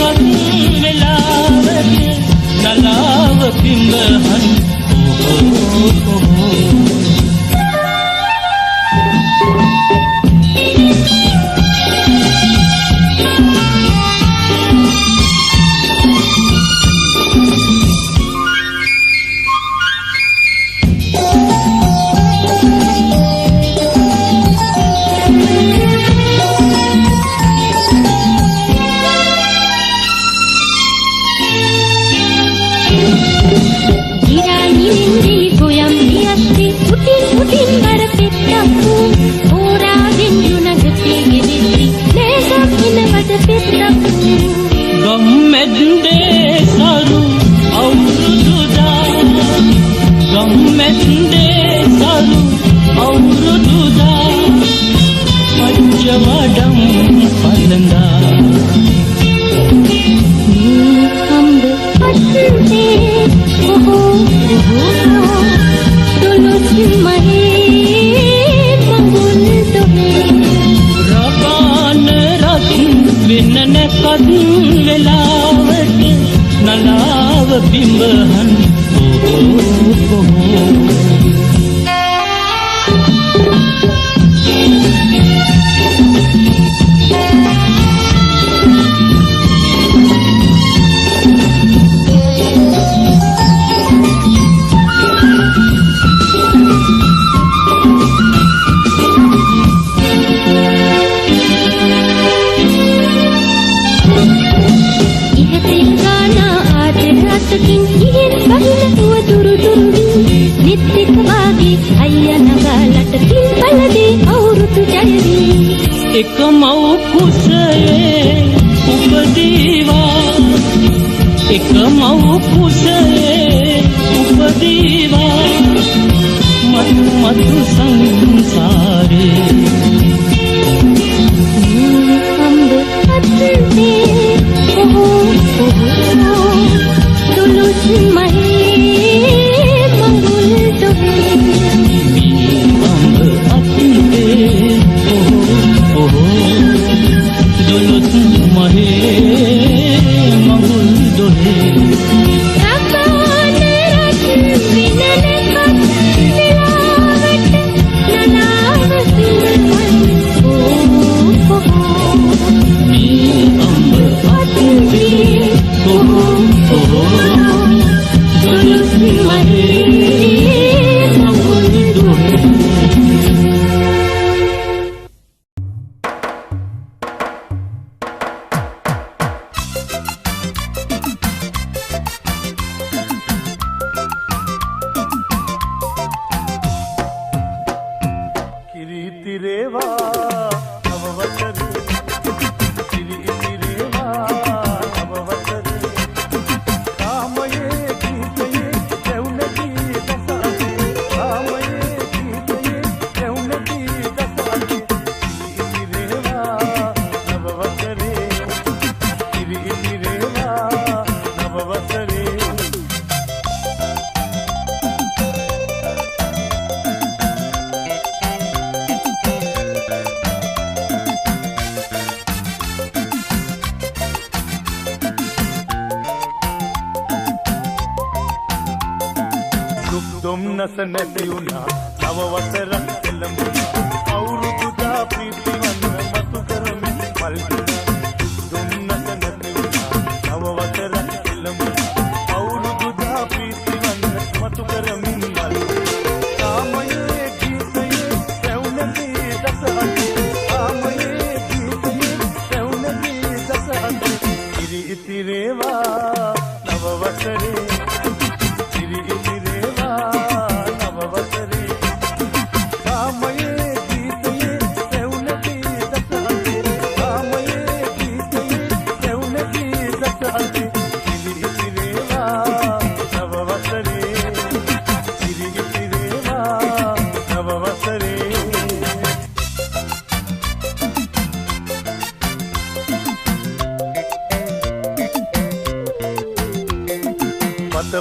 කදින් වෙලාවට නලාව පිඹහන්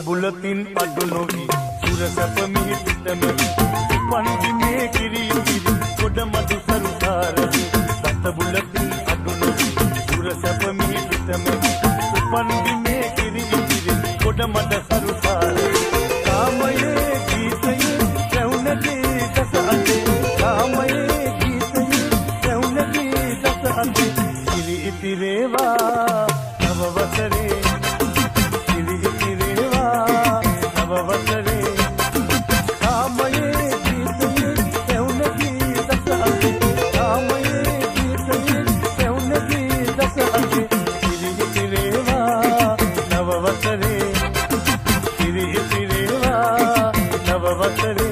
බුලතින් අඩු නොවි සුරසප මිහිතම පන්දිමේ කිරි ගොඩ මඩු සරුකාරවි සත බුලතින් අඩු නොවි සුරසප මිහිතම වසරේ ඉරි ඉතිරේවා නව වසරේ කාමයේ ගීතයේ පැවුන ගීත සාගේ කාමයේ ගීතයේ පැවුන ගීත සාගේ ඉරි ඉතිරේවා නව වසරේ ඉරි ඉතිරේවා නව වසරේ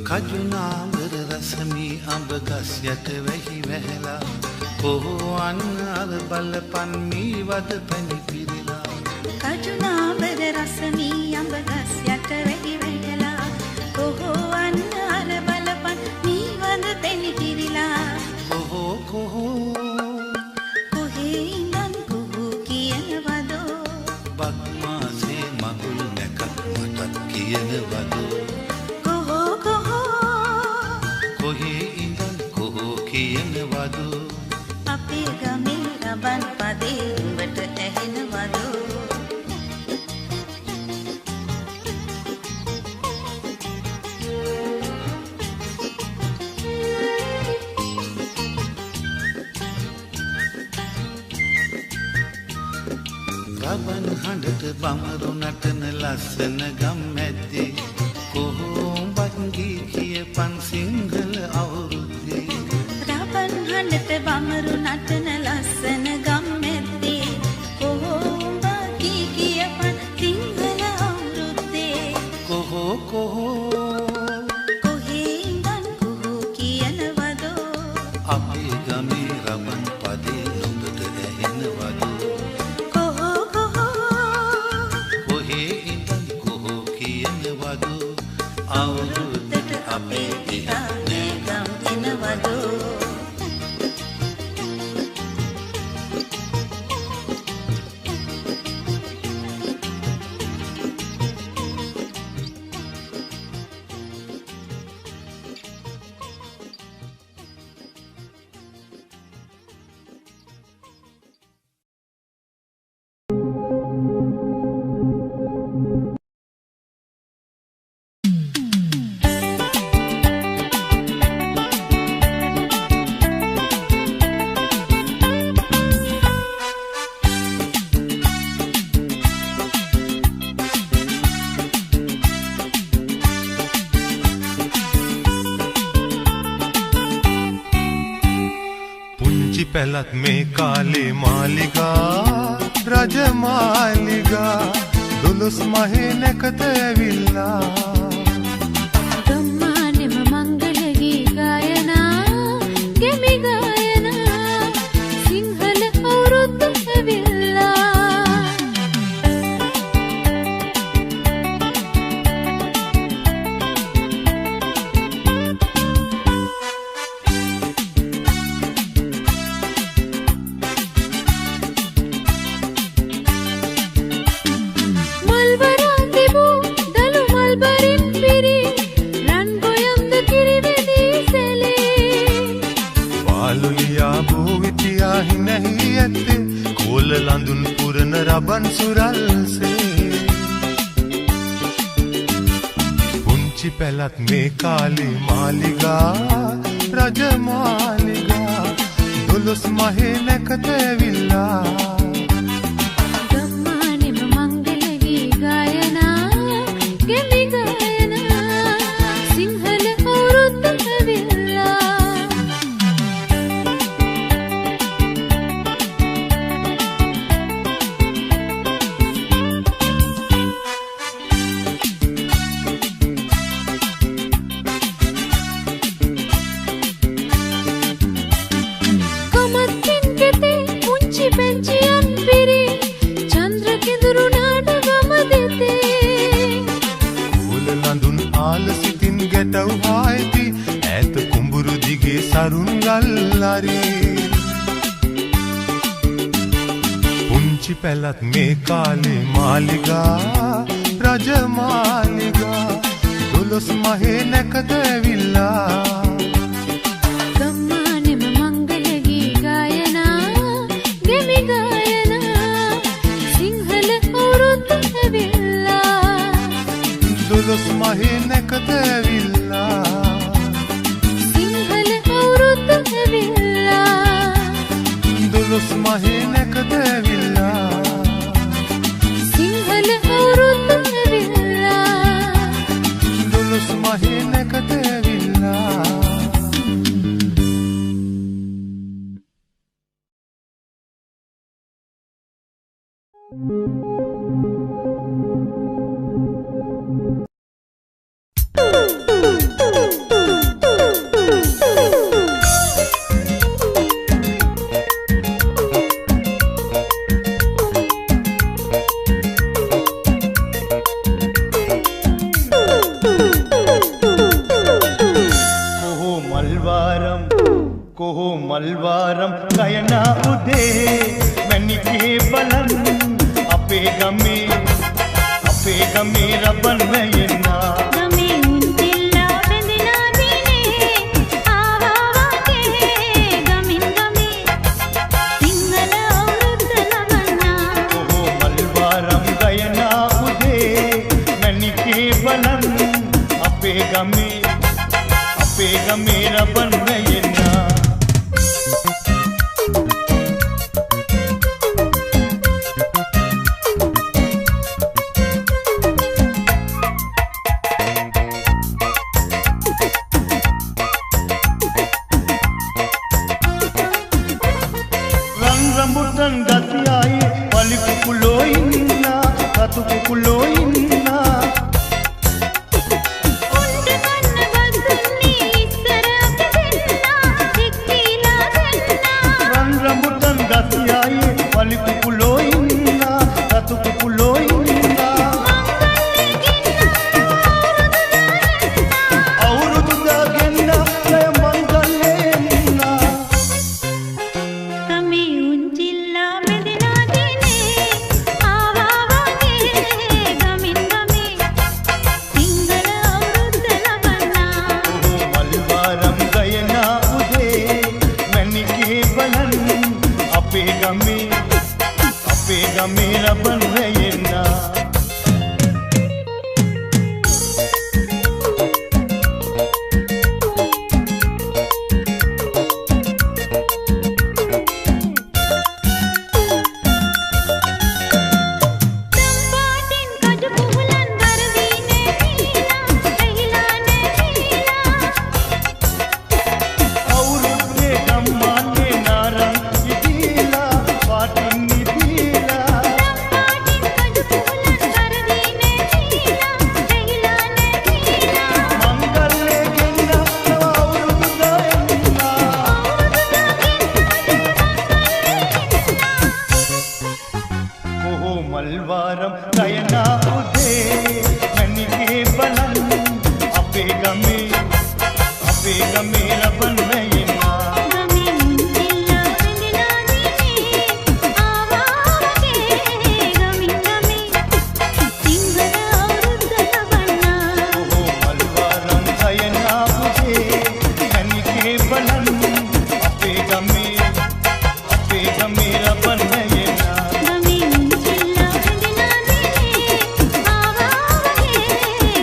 කජුනාඹර රසමී අඹ ගස් යට වැහි වැහැලා කොහොන් අර බලපන් මී වද පැණි පිරিলা කජුනාඹර රසමී අඹ ගස් යට වැහි වැහැලා කොහොන් අර බලපන් මී වද පැණි පිරিলা කොහේ ඉඳන් කුහු කියනවදෝ බක්මාසේ මගුල් නැකත් මටත් කියනවදෝ කොහේ ඉඳන් කොහෝ කියනවදෝ අපේ ගමේ රබන් පදේ උඹට ඇහෙනවදෝ රබන් හඬට බමරු නටන ලස්සන ගම්මැද්දේ කොහොඹත් ගී කියපන් සිංහල අවුරුද්දේ රබන් හඬට බමරු නටන ලස්සන ගම්මැද්දේ කොහොඹ කී කියපන් සිංහල අවුරුද්දේ කොහේ ඉඳන් කුහු කියනවදෝ අපේ ගමේ රබන් පදේ නුඹට ඇහෙනවදෝ කොහේ ඉඳන් කොහෝ කියනවදෝ අවුරුද්දට අපේ දිහා නෑගම් එනවදෝ පැලත් මේ කාලේ මාලිගා රජමාලිගා දොළොස් මහේ නැකත ඇවිල්ලා ගම්මානෙම මංගල ගී ගායනා ගෙමි ගායනා සිංහල අවුරුද්ද ඇවිල්ලා ලඳුන් පුරන රබන් සුරල්සේ පුංචි පැලත් මේ කාලේ මාලිගා රජමාලිගා දොළොස් මහේ නැකත ඇවිල්ලා ගම්මානෙම මංගල ගී ගායනා ගෙමි පැටවුවා ඇති ඈත කුඹුරු දිගේ සරුන් ගල්ලාරි පුංචි පැලත් මේ කාලේ මාලිගා රජමාලිගා දොළොස් මහේ නැකත ඇවිල්ලා ගම්මානෙම මංගල ගී ගායනා ගෙමි ගායනා සිංහල අවුරුද්ද ඇවිල්ලා දොළොස් මහේ නැකත ඇවිල්ලා සිංහල අවුරුද්ද ඇවිල්ලා දොළොස් මහේ නැකත ඇවිල්ලා සිංහල අවුරුද්ද ඇවිල්ලා දොළොස් මහේ නැකත ඇවිල්ලා මල්වාරම් ගයනා උදේ මැණිකේ බලන් අපේ ගමේ රබන් වැයෙනා ගමේ උන්තිල්ලා බැඳිලා දිනේ ආවා වාගේ ගමින් ගමේ සිංහල අවුරුද්ද ලබන්නා කොහො මල්වාරම් ගයනා උදේ මැණිකේ බලන් අපේ ගමේ රබන් වැයෙනා rambutan gatiyaye wali kukulo inna katu kukulo inna උන්ට කන්න බදුන්නේ ඉස්සර අපි දෙන්නා එක්කීලා දෙන්නා rambutan gatiyaye wali kukulo inna katu kukulo inna අවුරුදු දාගෙන ජය මංගලෙන්නා ගමේ උන්චිල්ලා බැඳිලා දිනේ ආවා වාගේ ගමින් ගමේ සිංහල අවුරුද්ද ලබන්නා මල්වාරම් ගයනා උදේ මැණිකේ බලන් අපේ ගමේ රබන් වැයෙනා තම්පාටින් කඩු කුහුලන් වරදීනේ දීලා ඇහිලා නැහිලා අවුරුද්දේ ගම්මානේ නාරං ඉදීලා පාටින් ඉදීලා තම්පාටින් කඩු කුහුලන් වරදීනේ දීලා ඇහිලා නැහිලා මංගල්ලේ ගෙන්න නව අවුරුදු දායන්නා කොහො මල්වාරම් ගයනා උදේ මැණිකේ බලන් අපේ ගමේ රබන් වැයෙනා ගමේ උන්චිල්ලා බැඳිලා දිනේ ආවා වාගේ ගමින් ගමේ සිංහල අවුරුද්ද ලබන්නා කොහො මල්වාරම් ගයනා උදේ මැණිකේ බලන් අපේ ගමේ රබන් වැයෙනා ගමේ උන්චිල්ලා බැඳිලා දිනේ ආවා වාගේ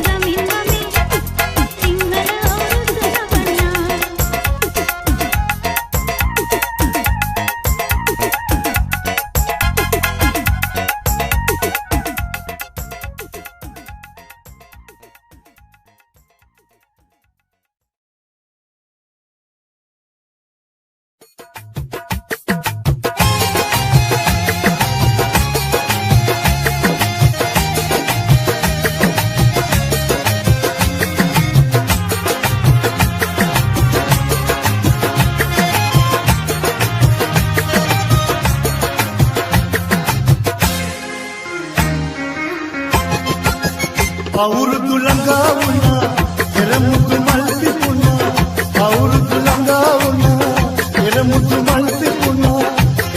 ගමින් ගමේ සිංහල අවුරුද්ද ලබන්නා අවුරුදු ළඟා වුණා එළමුතු මල් පිපුණා අවුරුදු ළඟා වුණා එළමුතු මල් පිපුණා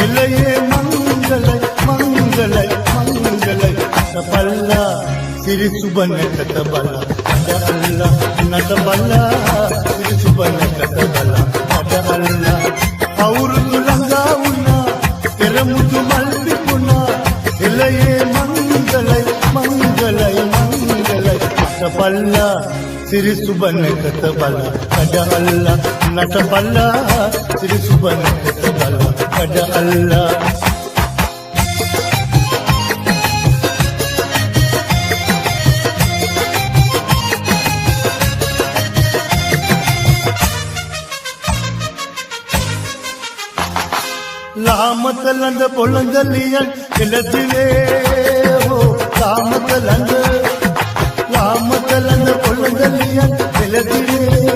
එළයේ මංගලයි මංගලයි මංගලයි නටපල්ලා සිරි සුබනකට බලා නටපල්ලා නටපල්ලා සිරි සුබනකට බලා නටපල්ලා අවුරුදු ළඟා වුණා එළමුතු මල් පිපුණා එළයේ මංගලයි මංගලයි මංගලයි නටපල්ලා සිරි සුබනකට බලා නටපල්ලා නටපල්ලා සිරි සුබනකට බලා නටපල්ලා ලාමත ළඳ පොළඳ ලියන් එළදිවේ හෝ ලාමත ළඳ පොළඳ ලියන් එළදිවේ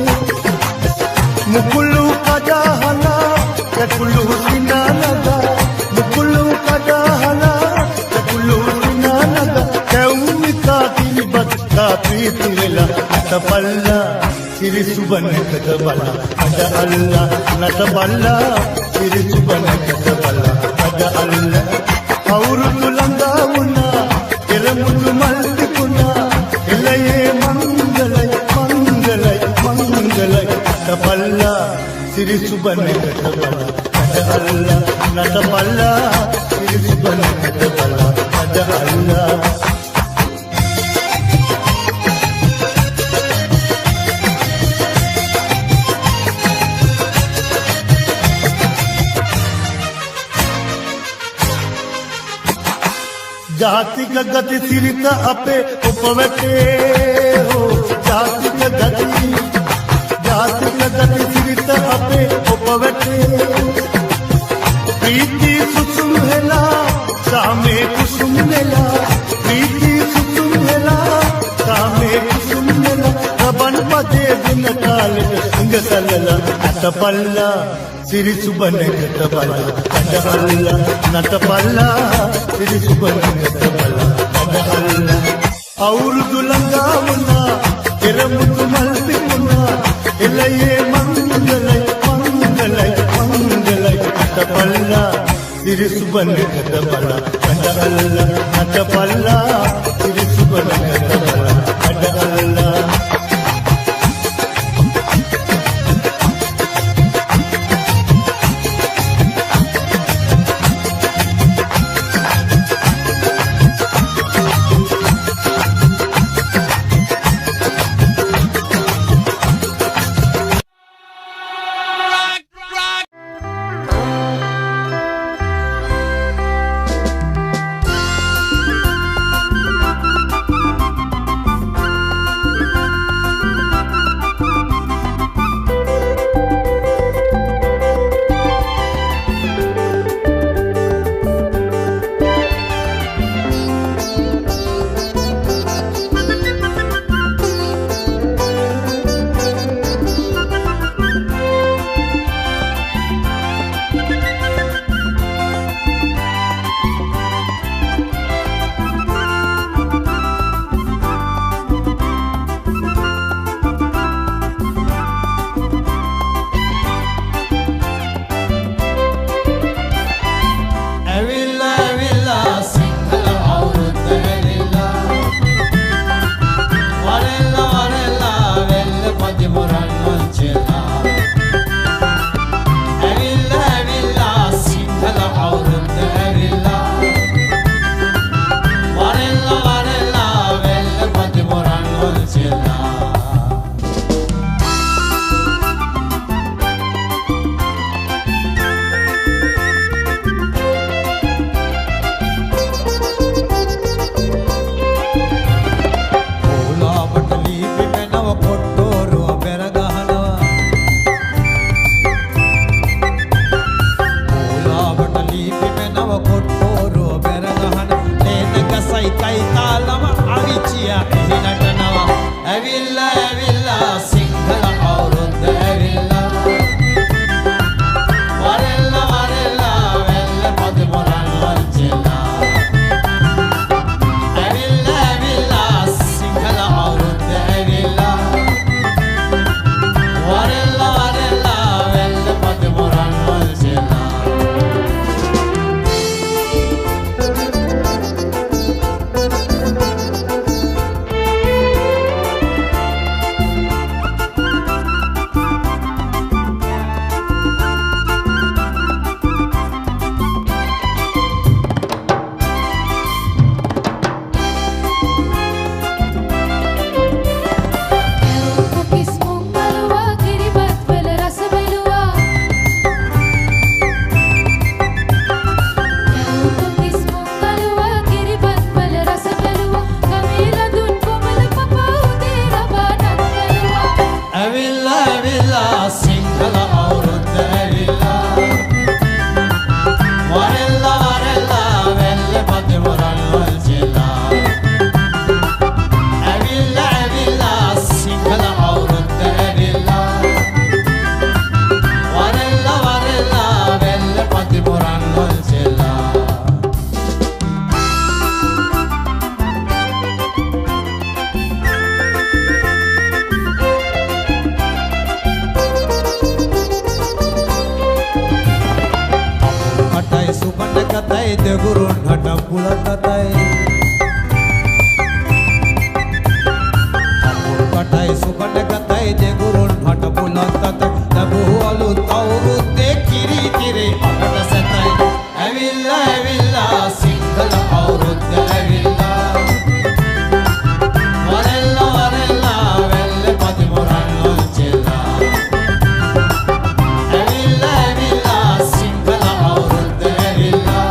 මුකුළු කඩහලා කකුළු සිනානදා මුකුළු කඩහලා කකුළු සිනානදා කැවුමිකා කිලිබත් කාපීති වෙලා නටපල්ලා සිරි සුබනකට බලා නටපල්ලා නටපල්ලා සිරි සුබනකට බලා නටපල්ලා අවුරුදු ළඟා වුණා එළමුතු මල් පිපුණා එළයේ මංගලයි මංගලයි මංගලයි නටපල්ලා සිරි සුබනකට බලා නටපල්ලා නටපල්ලා සිරි සුබනකට බලා නටපල්ලා जातिक गति सिरित अपे उपवटे हो जातिक गति सिरित अपे उपवटे प्रीति सुसुम हेला सामे कुसुम नेला प्रीति सुसुम हेला सामे कुसुम नेला रबन पदे दिन काल सिंग सलला नटपल्ला सिरि सुबनකට බලා නටපල්ලා නටපල්ලා සිරි සුබනකට බලා නටපල්ලා අවුරුදු ළඟා වුණා එළමුතු මල් පිපුණා එළයේ මංගලයි මංගලයි මංගලයි නටපල්ලා සිරි සුබනකට බලා නටපල්ලා නටපල්ලා සිරි සුබනකට බලා නටපල්ලා බුලත් අතයි අපුල් කටයි සුබට ගතයි දෙගුරුන් හට බුලත් අත ලැබූ අලුත් අවුරුද්දේ කිරි කිරි අපට සැතයි ඇවිල්ලා ඇවිල්ලා සිංහල අවුරුද්ද ඇවිල්ලා වරෙල්ලා වරෙල්ලා වෙල්ල පතිමුරන් ඔච්චෙල්ලා ඇවිල්ලා ඇවිල්ලා සිංහල අවුරුද්ද ඇවිල්ලා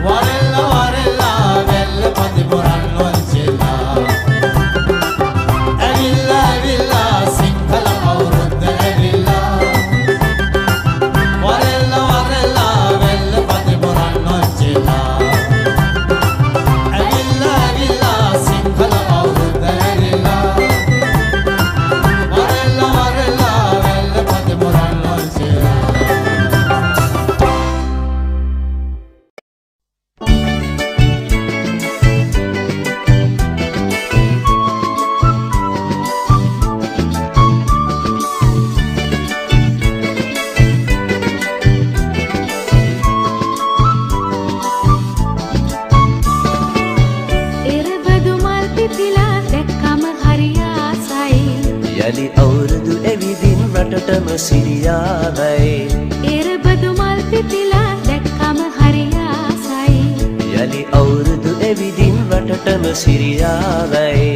වරෙල්ලා වරෙල්ලා වෙල්ල පතිමුරන් ඔච්චෙල්ලා ඇවිල්ලා ඇවිල්ලා සිංහල අවුරුද්ද ඇවිල්ලා වරෙල්ලා වරෙල්ලා වෙල්ල පතිමුරන් ඔච්චෙල්ලා ඇවිල්ලා ඇවිල්ලා සිංහල අවුරුද්ද ඇවිල්ලා වරෙල්ලා වරෙල්ලා වෙල්ල පතිමුරන් ඔච්චෙල්ලා එරබදු මල් පිපිලා දැක්කම හරි ආසයි යලි අවුරුදු ඇවිදින් රටටම සිරියාවයි එරබදු මල් පිපිලා දැක්කම හරි ආසයි යලි අවුරුදු ඇවිදින් රටටම සිරියාවයි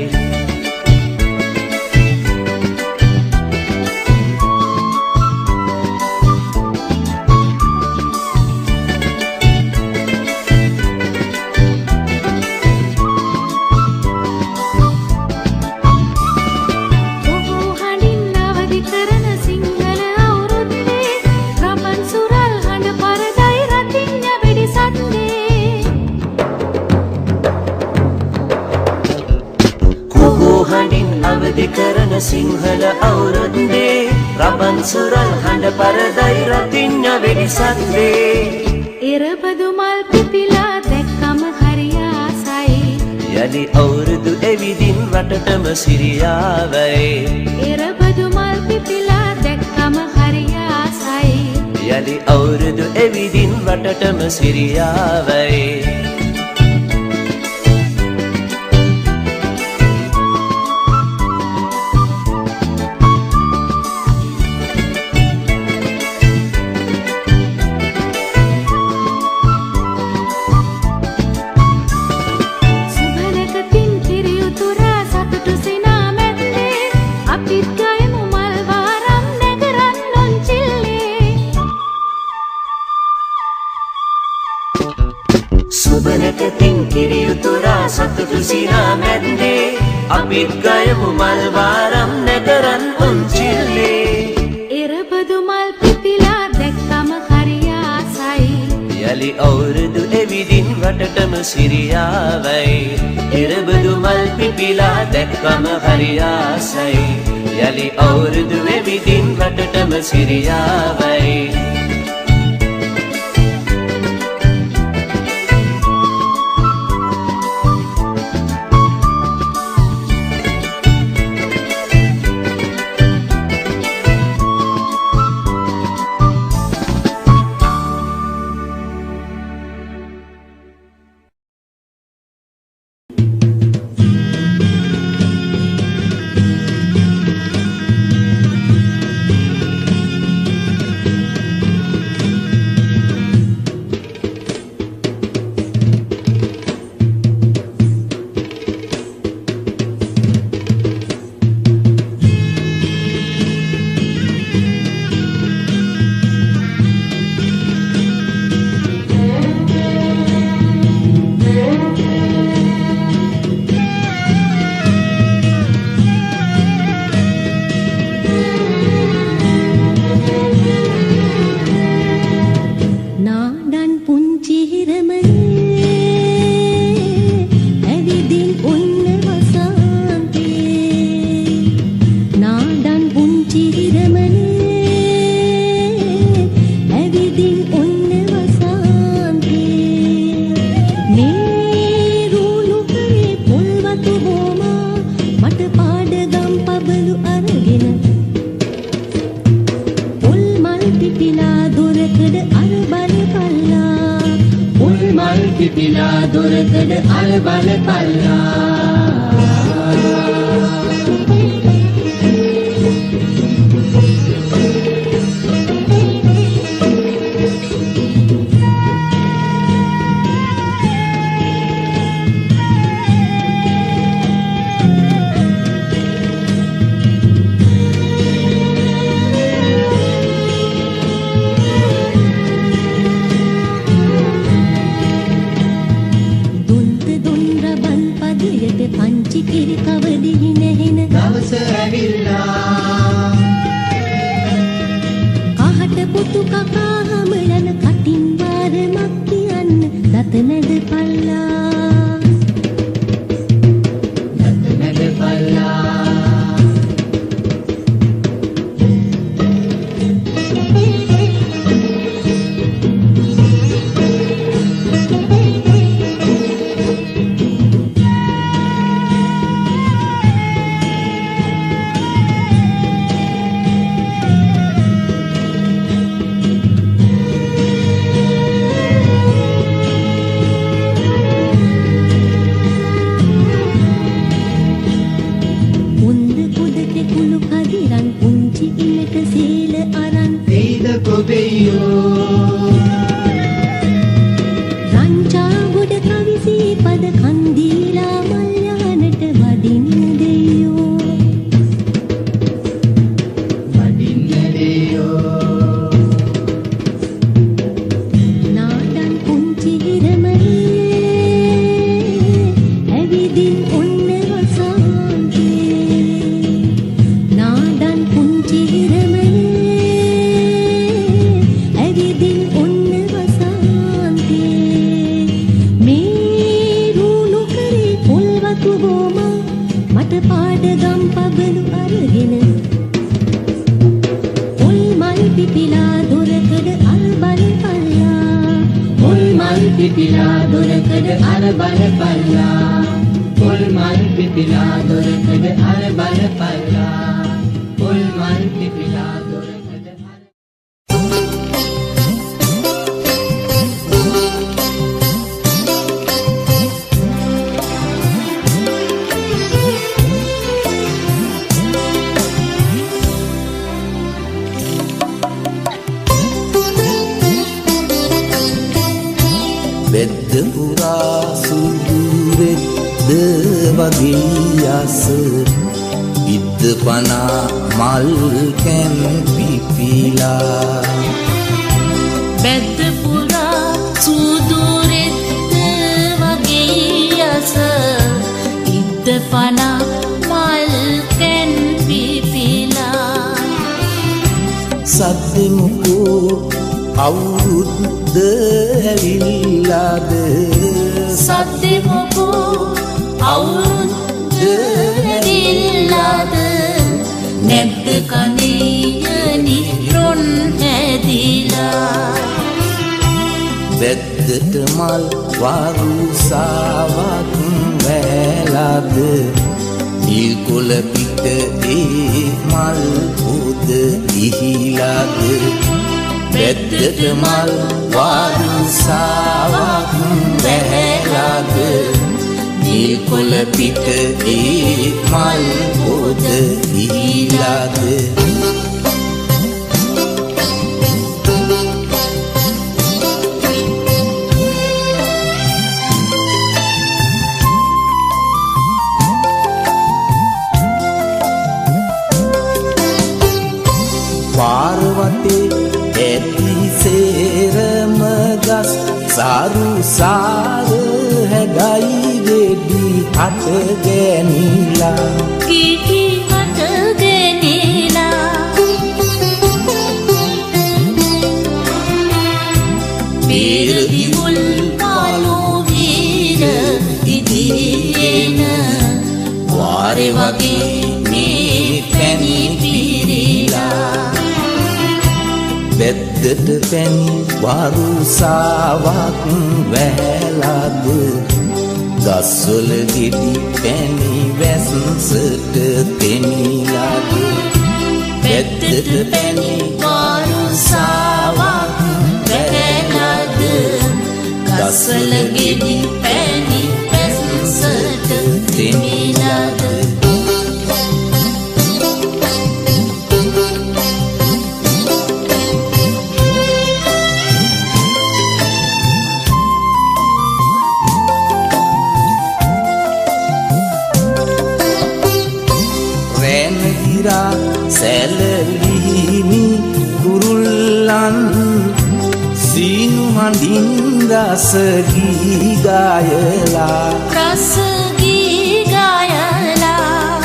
බොහෝ හඬින් අවදි කරන සිංහල අවුරුද්දේ රමන් සුරල් හඬ පරදයි රතිඤ්ඤ වෙඩි සද්දේ කුහු හඬින් අවදි කරන සිංහල අවුරුද්දේ රබන් සුරල් හඬ පරදයි රතිඤ්ඤ වෙඩි සද්දේ එරබදු මල් පිපිලා දැක්කම හරි ආසයි යලි අවුරුදු ඇවිදින් රටටම සිරියාවයි එරබදු මල් පිපිලා දැක්කම හරි ආසයි යලි අවුරුදු ඇවිදින් රටටම සිරියාවයි සුබලකතින් කිරි උතුරා සතුටු සිනා මැද්දේ අපිත් ගයමු මල් වාරම් නැගරන් ලොන්චිල්ලේ සුබනකතින් කිරියුතුරා සතුටු සිනා මැද්දේ අපිත් ගයමු මල් වාරම් නැගරන් උන්චිල්ලේ එරබදු මල් පිපිලා දැක්කම හරි ආසයි යලි අවුරුදු ඇවිදින් රටටම සිරියාවයි එරබදු මල් පිපිලා දැක්කම හරි ආසයි යලි අවුරුදු ඇවිදින් රටටම සිරියාවයි පිපිලා දොරකඩ අර බලපල්ලා ගස්වල ගෙඩි පැණි වැස්සට තෙමිලාද වැද්දට පැණි වරුසාවක් වැරලාද දසල ගෙඩි පැණි පැසට තෙමිලාද සැලලිහිමි කුරුල්ලන් සීනු හඬින් රස ගී ගායලා රස ගී ගායලා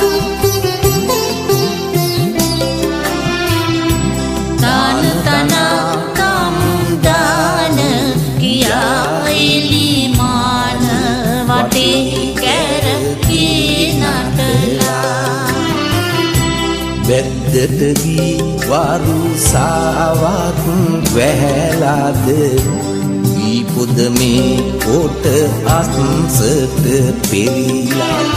තාන තනා කම් දාන කියා ඉලිමාන වටේ කැරකී නටලා බෙද්දට ගී වරුසාවක් වැහැලාද ඊ පොද මේ කොට අස්සට පෙරිලාද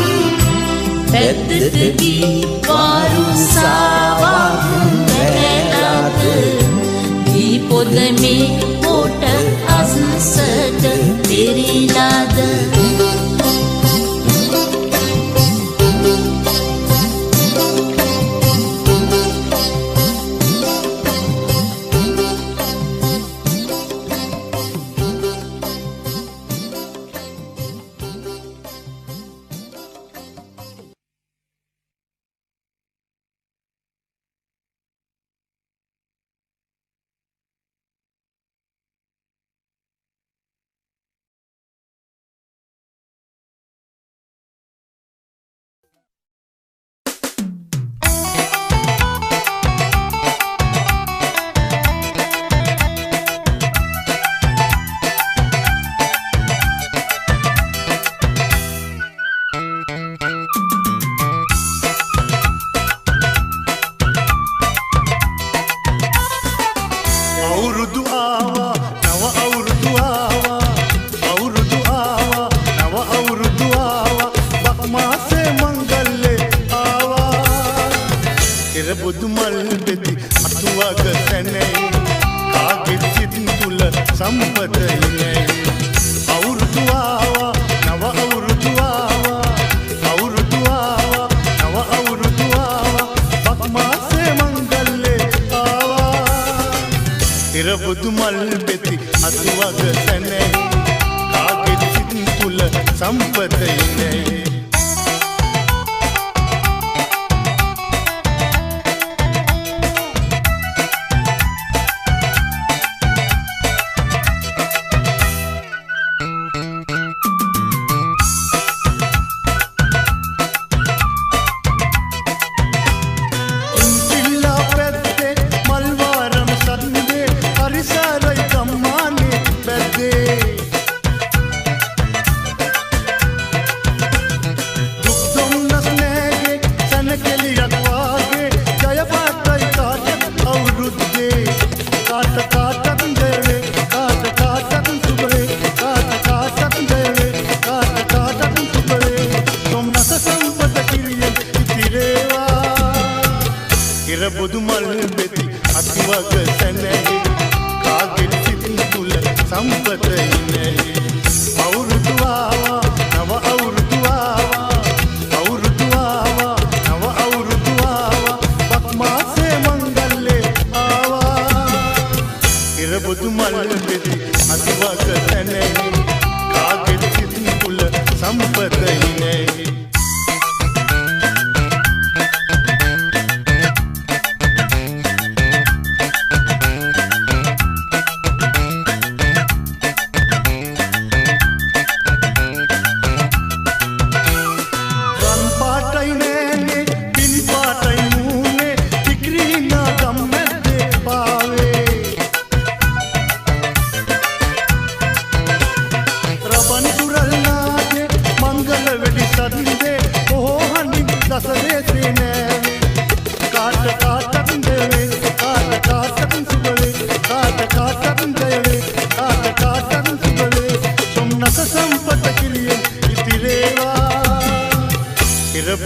බෙද්දට ගී වරුසාවක් වැහැලාද ඊ පොද මේ කොට අස්සට පෙරිලාද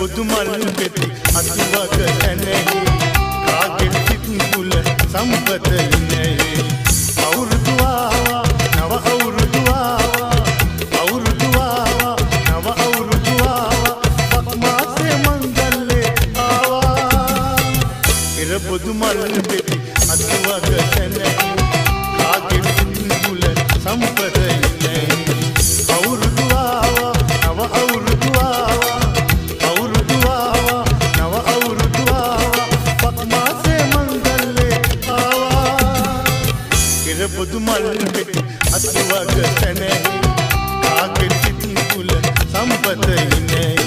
බුදුමල් පෙති අතිවක ඇනෙහි කාගෙත් සිත් තුල සම්පත ඉනෙහි අවුරුදු ආවා නව අවුරුදු ආවා පොදු මල් පෙති අතුවක තැනහි කාගෙන් සිතින් තුල සම්පත ඉන්නේ අවුරුදු ආවා නව අවුරුදු ආවා අවුරුදු ආවා නව අවුරුදු ආවා පක් මාසේ මංගල්ලේ ආවා කෙර පොදු මල් පෙති අතුවක තැනහි කාගෙන් සිතින් තුල සම්පත ඉන්නේ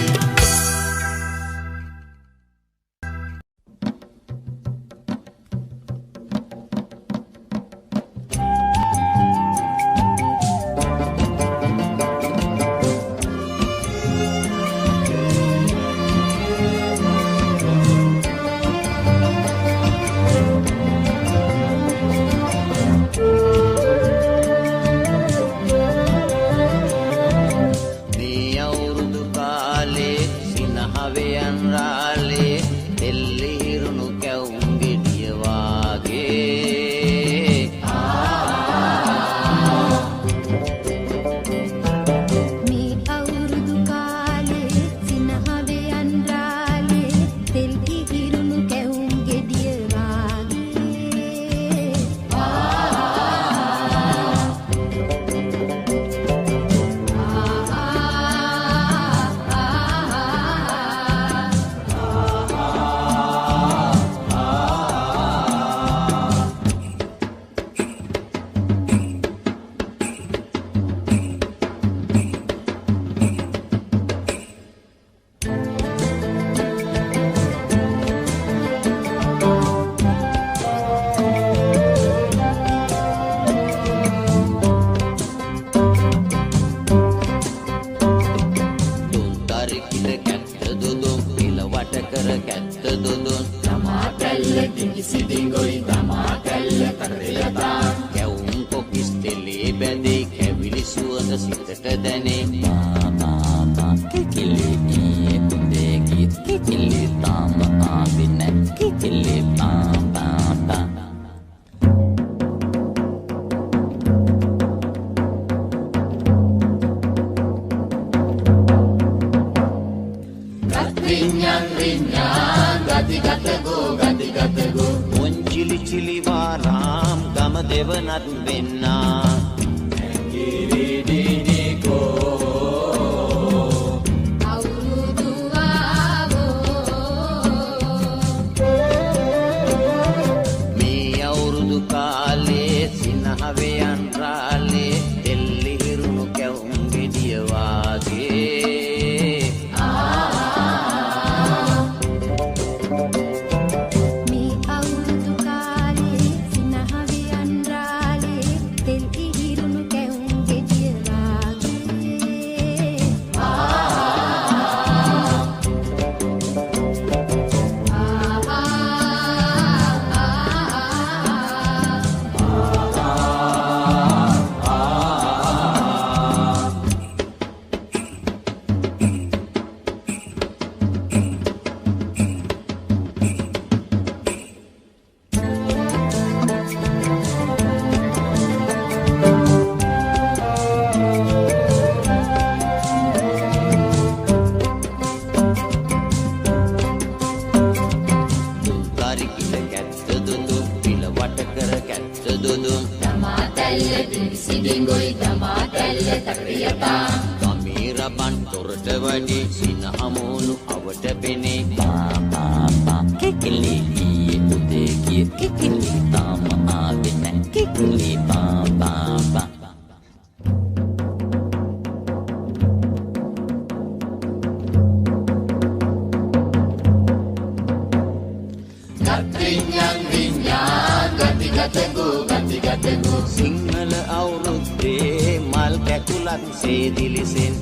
සිංහල අවුරුද්දේ මල් කැකුලක් සේ දිලිසෙන්